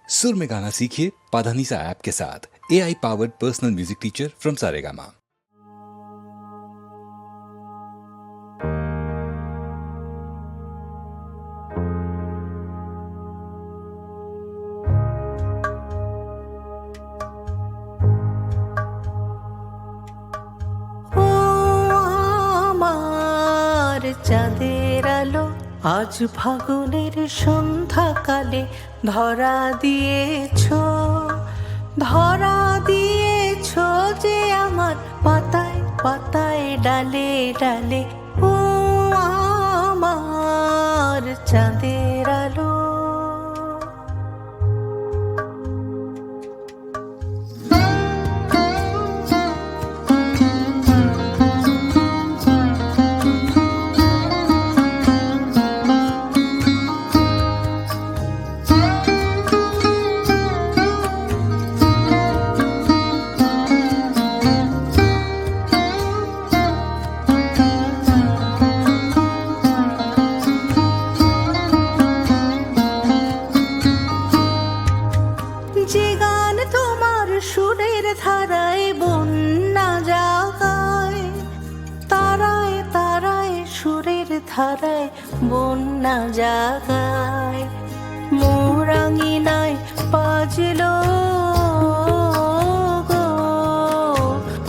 सुर में गाना सीखिए पाधानीसा ऐप के साथ। AI powered personal music teacher from Saregama. চাঁদের আলো আজ ফাগুনের সন্ধ্যাকালে ধরা দিয়েছ যে আমার পাতায় পাতায় ডালে ডালে। ও আমার চাঁদের আলো। যে গান তোমার সুরের ধারায় বন্যা জাগায়, তারায় তারায় সুরের ধারায় বন্যা জাগায়। মোরাঙ্গিনায় বাজলো গো,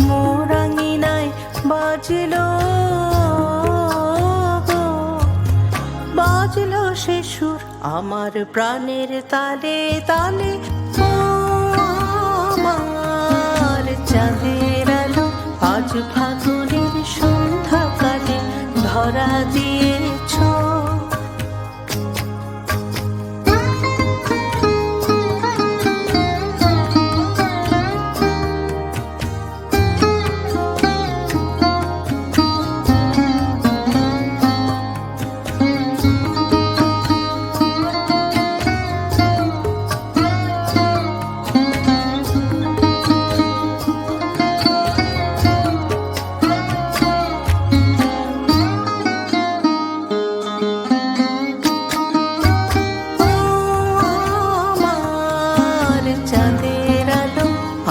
মোরাঙ্গিনায় বাজলো গো, বাজলো সে সুর আমার প্রাণের তালে তালে। আমার চাঁদের আলো আজ ফাগুনের সন্ধ্যাকালে ধরা দিয়েছ।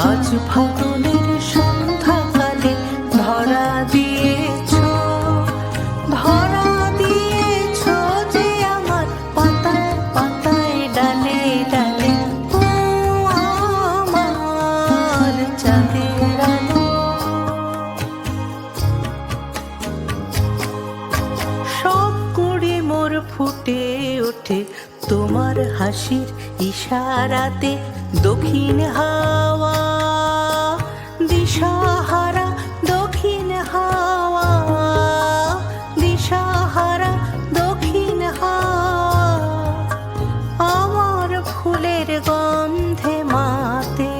আজ ফাগুনের সন্ধ্যাকালে ধরা দিয়েছ যে আমার পাতায় পাতায় ডালে ডালে। ও আমার চাঁদের আলো। সব কুড়ি মোর ফুটে ওঠে তোমার হাসির ইশারাতে। দক্ষিণ হাওয়া দিশাহারা, দক্ষিণ হাওয়া দিশাহারা, দক্ষিণ হাওয়া আমার ফুলের গন্ধে মাতে।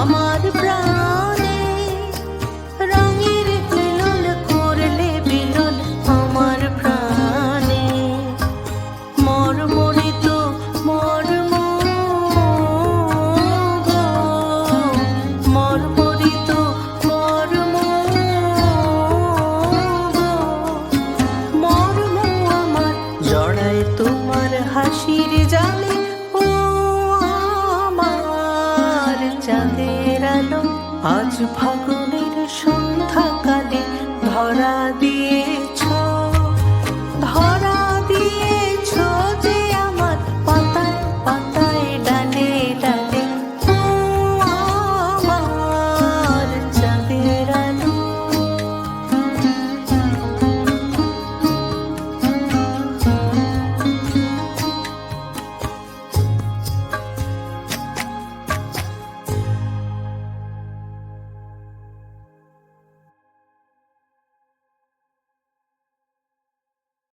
আমার প্রাণে রঙের বিলোল করলে বিলোল আমার প্রাণে। মর্মরিত মর্ম গো, মর্মরিত মর্ম গো, মর্ম আমার জড়ায় তোমার হাসির জালে। ও আমার চাঁদের আলো আজ ফাগুনের সন্ধ্যাকালে ধরা দিয়ে